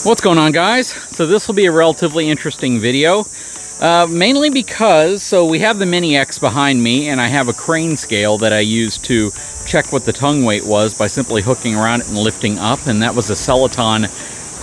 What's going on, guys? So this will be a relatively interesting video, mainly because, so we have the Mini X behind me, and I have a crane scale that I used to check what the tongue weight was by simply hooking around it and lifting up, and that was a Celoton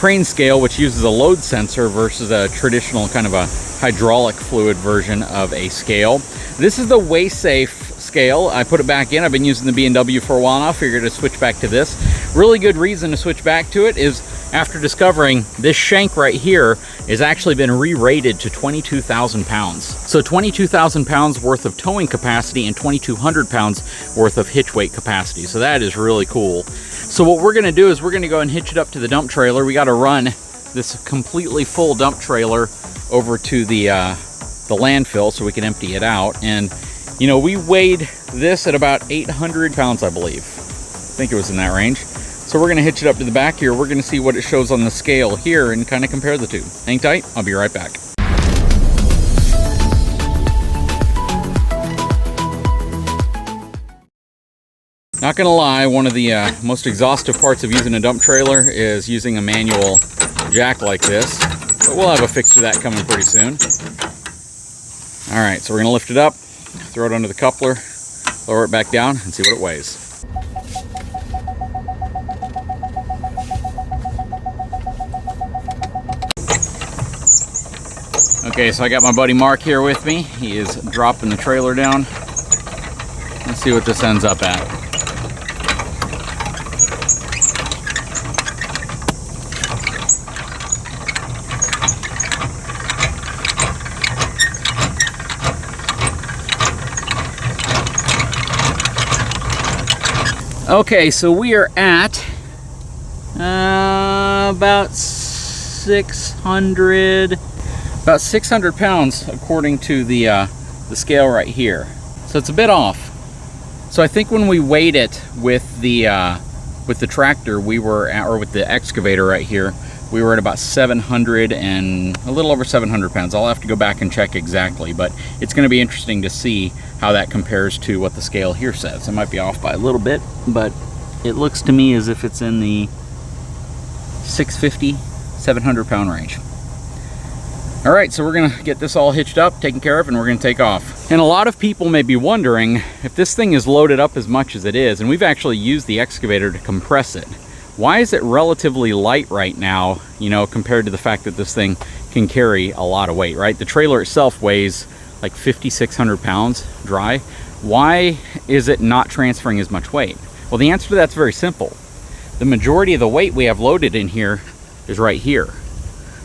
crane scale, which uses a load sensor versus a traditional kind of a hydraulic fluid version of a scale. This is the WaySafe scale. I put it back in. I've been using the B&W for a while now. Figured to switch back to this. Really good reason to switch back to it is after discovering this shank right here has actually been re-rated to 22,000 pounds. So 22,000 pounds worth of towing capacity and 2,200 pounds worth of hitch weight capacity. So that is really cool. So what we're gonna do is we're gonna go and hitch it up to the dump trailer. We gotta run this completely full dump trailer over to the landfill so we can empty it out. And you know, we weighed this at about 800 pounds, I believe. I think it was in that range. So we're gonna hitch it up to the back here. We're gonna see what it shows on the scale here and kind of compare the two. Hang tight, I'll be right back. Not gonna lie, one of the most exhaustive parts of using a dump trailer is using a manual jack like this. But we'll have a fix for that coming pretty soon. All right, so we're gonna lift it up, throw it under the coupler, lower it back down, and see what it weighs. Okay, so I got my buddy Mark here with me. He is dropping the trailer down. Let's see what this ends up at. Okay, so we are at about 600 pounds according to the scale right here. So it's a bit off. So I think when we weighed it with the tractor, we were at, or with the excavator right here, we were at about 700 and a little over 700 pounds. I'll have to go back and check exactly, but it's going to be interesting to see how that compares to what the scale here says. It might be off by a little bit, but it looks to me as if it's in the 650, 700 pound range. All right, so we're gonna get this all hitched up, taken care of, and we're gonna take off. And a lot of people may be wondering if this thing is loaded up as much as it is, and we've actually used the excavator to compress it. Why is it relatively light right now, you know, compared to the fact that this thing can carry a lot of weight, right? The trailer itself weighs like 5,600 pounds dry. Why is it not transferring as much weight? Well, the answer to that's very simple. The majority of the weight we have loaded in here is right here.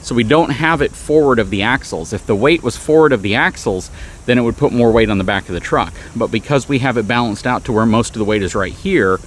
So we don't have it forward of the axles. If the weight was forward of the axles, then it would put more weight on the back of the truck. But because we have it balanced out to where most of the weight is right here,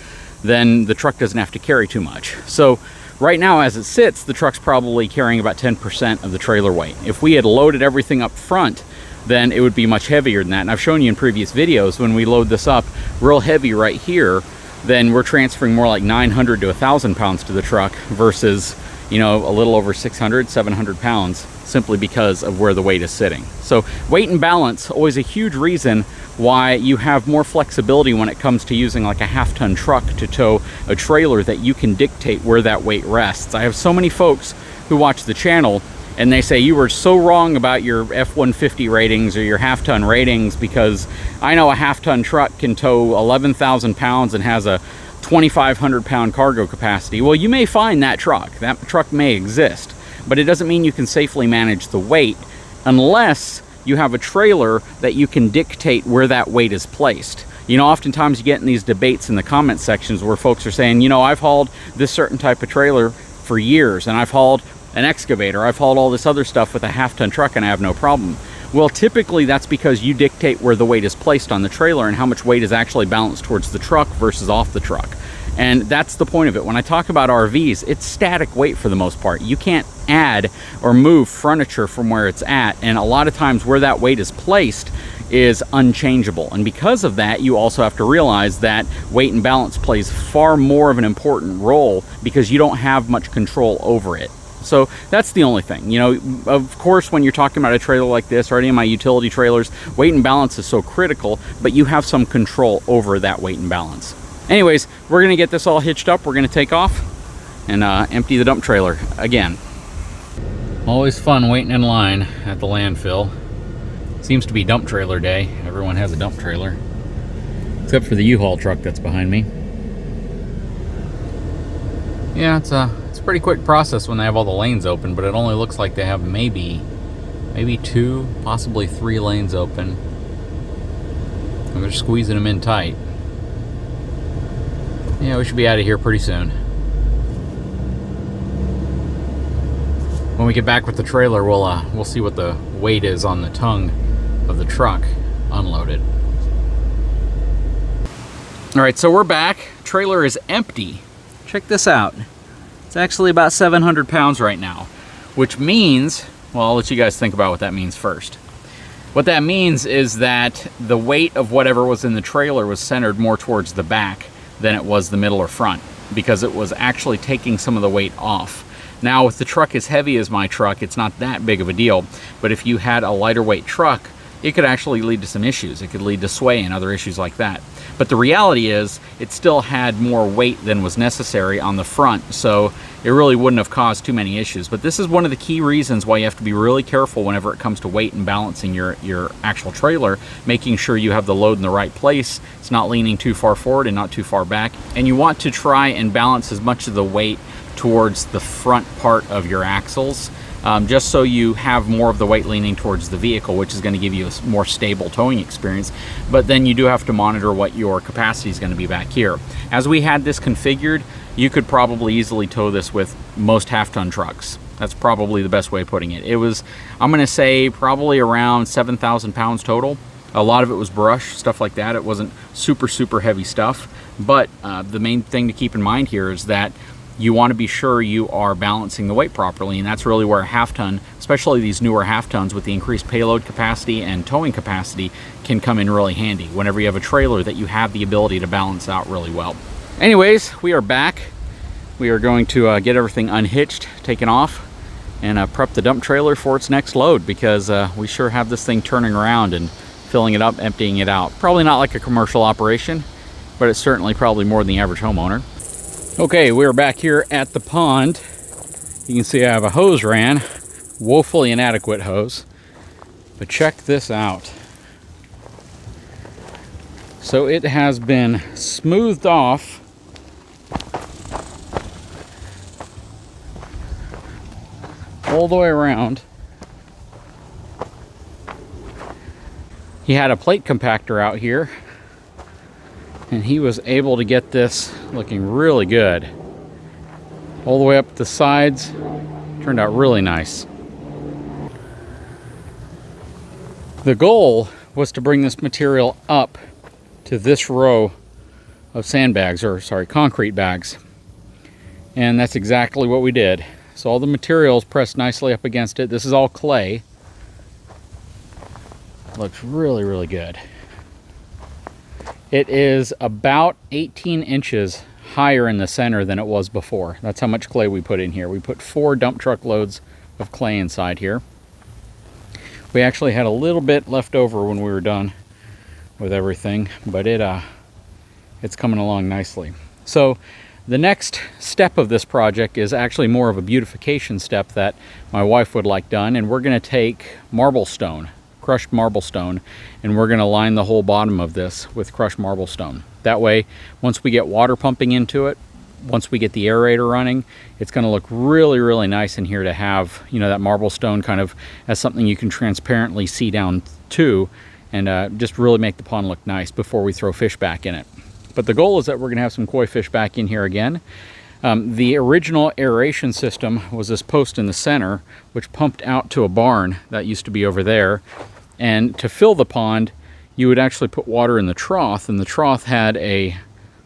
then the truck doesn't have to carry too much. So right now, as it sits, the truck's probably carrying about 10% of the trailer weight. If we had loaded everything up front, then it would be much heavier than that. And I've shown you in previous videos, when we load this up real heavy right here, then we're transferring more like 900 to 1,000 pounds to the truck versus, you know, a little over 600, 700 pounds, simply because of where the weight is sitting. So weight and balance, always a huge reason why you have more flexibility when it comes to using like a half-ton truck to tow a trailer, that you can dictate where that weight rests. I have so many folks who watch the channel and they say, you were so wrong about your F-150 ratings or your half-ton ratings, because I know a half-ton truck can tow 11,000 pounds and has a 2,500 pound cargo capacity. Well, you may find that truck. That truck may exist, but it doesn't mean you can safely manage the weight unless you have a trailer that you can dictate where that weight is placed. You know, oftentimes you get in these debates in the comment sections where folks are saying, you know, I've hauled this certain type of trailer for years, and I've hauled an excavator, I've hauled all this other stuff with a half-ton truck, and I have no problem. Well, typically that's because you dictate where the weight is placed on the trailer and how much weight is actually balanced towards the truck versus off the truck. And that's the point of it. When I talk about RVs, it's static weight for the most part. You can't add or move furniture from where it's at, and a lot of times where that weight is placed is unchangeable. And because of that, you also have to realize that weight and balance plays far more of an important role because you don't have much control over it. So that's the only thing. You know, of course, when you're talking about a trailer like this or any of my utility trailers, weight and balance is so critical, but you have some control over that weight and balance. Anyways, we're gonna get this all hitched up. We're gonna take off and empty the dump trailer again. Always fun waiting in line at the landfill. Seems to be dump trailer day. Everyone has a dump trailer. Except for the U-Haul truck that's behind me. Yeah, it's a pretty quick process when they have all the lanes open, but it only looks like they have maybe 2, possibly 3 lanes open. And they're squeezing them in tight. Yeah, we should be out of here pretty soon. When we get back with the trailer, we'll see what the weight is on the tongue of the truck unloaded. All right, so we're back. Trailer is empty. Check this out. It's actually about 700 pounds right now, which means, well, I'll let you guys think about what that means first. What that means is that the weight of whatever was in the trailer was centered more towards the back than it was the middle or front, because it was actually taking some of the weight off. Now, with the truck as heavy as my truck, it's not that big of a deal, but if you had a lighter weight truck, it could actually lead to some issues. It could lead to sway and other issues like that. But the reality is, it still had more weight than was necessary on the front, so it really wouldn't have caused too many issues. But this is one of the key reasons why you have to be really careful whenever it comes to weight and balancing your actual trailer, making sure you have the load in the right place, it's not leaning too far forward and not too far back. And you want to try and balance as much of the weight towards the front part of your axles, just so you have more of the weight leaning towards the vehicle, which is going to give you a more stable towing experience. But then you do have to monitor what your capacity is going to be back here. As we had this configured, you could probably easily tow this with most half-ton trucks. That's probably the best way of putting it. It was, I'm going to say, probably around 7,000 pounds total. A lot of it was brush, stuff like that. It wasn't super heavy stuff. But the main thing to keep in mind here is that you want to be sure you are balancing the weight properly, and that's really where a half-ton, especially these newer half-tons with the increased payload capacity and towing capacity, can come in really handy whenever you have a trailer that you have the ability to balance out really well. Anyways, we are back. We are going to get everything unhitched, taken off, and prep the dump trailer for its next load, because we sure have this thing turning around and filling it up, emptying it out. Probably not like a commercial operation, but it's certainly probably more than the average homeowner. Okay, we're back here at the pond. You can see I have a hose ran, woefully inadequate hose, but check this out. So it has been smoothed off all the way around. He had a plate compactor out here, and he was able to get this looking really good. All the way up the sides. Turned out really nice. The goal was to bring this material up to this row of sandbags, or sorry, concrete bags. And that's exactly what we did. So all the materials pressed nicely up against it. This is all clay. Looks really good. It is about 18 inches higher in the center than it was before. That's how much clay we put in here. We put 4 dump truck loads of clay inside here. We actually had a little bit left over when we were done with everything, but it's coming along nicely. So the next step of this project is actually more of a beautification step that my wife would like done, and we're going to take marble stone, crushed marble stone, and we're going to line the whole bottom of this with crushed marble stone. That way, once we get water pumping into it, once we get the aerator running, it's going to look really nice in here to have, you know, that marble stone kind of as something you can transparently see down to, and just really make the pond look nice before we throw fish back in it. But the goal is that we're going to have some koi fish back in here again. The original aeration system was this post in the center, which pumped out to a barn that used to be over there. And to fill the pond, you would actually put water in the trough, and the trough had a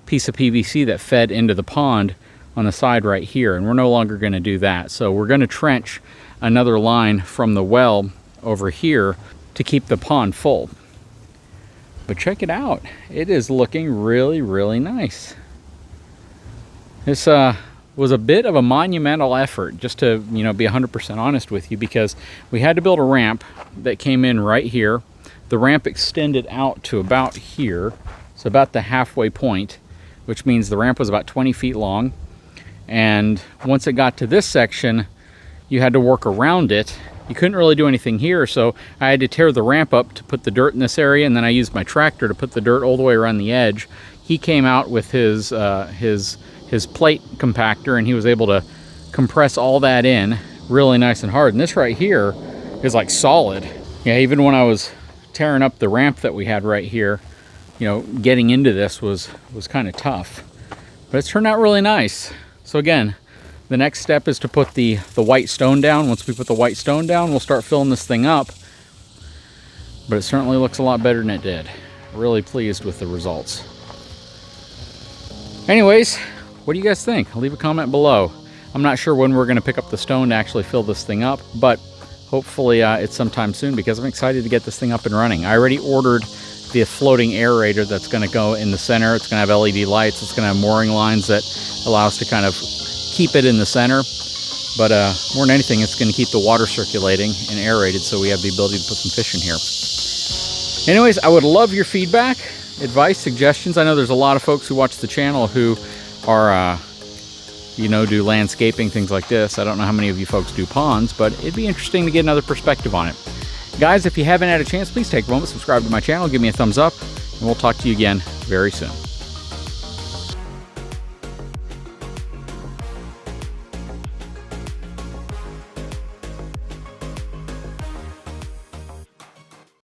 piece of PVC that fed into the pond on the side right here, and we're no longer going to do that. So we're going to trench another line from the well over here to keep the pond full. But check it out. It is looking really nice. This was a bit of a monumental effort, just to, you know, be 100% honest with you, because we had to build a ramp that came in right here. The ramp extended out to about here, so about the halfway point, which means the ramp was about 20 feet long. And once it got to this section, you had to work around it. You couldn't really do anything here, so I had to tear the ramp up to put the dirt in this area, and then I used my tractor to put the dirt all the way around the edge. He came out with his plate compactor, and he was able to compress all that in really nice and hard. And this right here is like solid. Yeah, even when I was tearing up the ramp that we had right here, you know, getting into this was kind of tough. But it's turned out really nice. So again, the next step is to put the white stone down. Once we put the white stone down, we'll start filling this thing up. But it certainly looks a lot better than it did. Really pleased with the results. Anyways, what do you guys think? Leave a comment below. I'm not sure when we're going to pick up the stone to actually fill this thing up, but hopefully it's sometime soon, because I'm excited to get this thing up and running. I already ordered the floating aerator that's going to go in the center. It's going to have LED lights. It's going to have mooring lines that allow us to kind of keep it in the center, but more than anything, it's going to keep the water circulating and aerated, so we have the ability to put some fish in here. Anyways, I would love your feedback, advice, suggestions. I know there's a lot of folks who watch the channel who are you know, do landscaping, things like this. I don't know how many of you folks do ponds, but it'd be interesting to get another perspective on it. Guys, if you haven't had a chance, please take a moment, subscribe to my channel, give me a thumbs up, and we'll talk to you again very soon.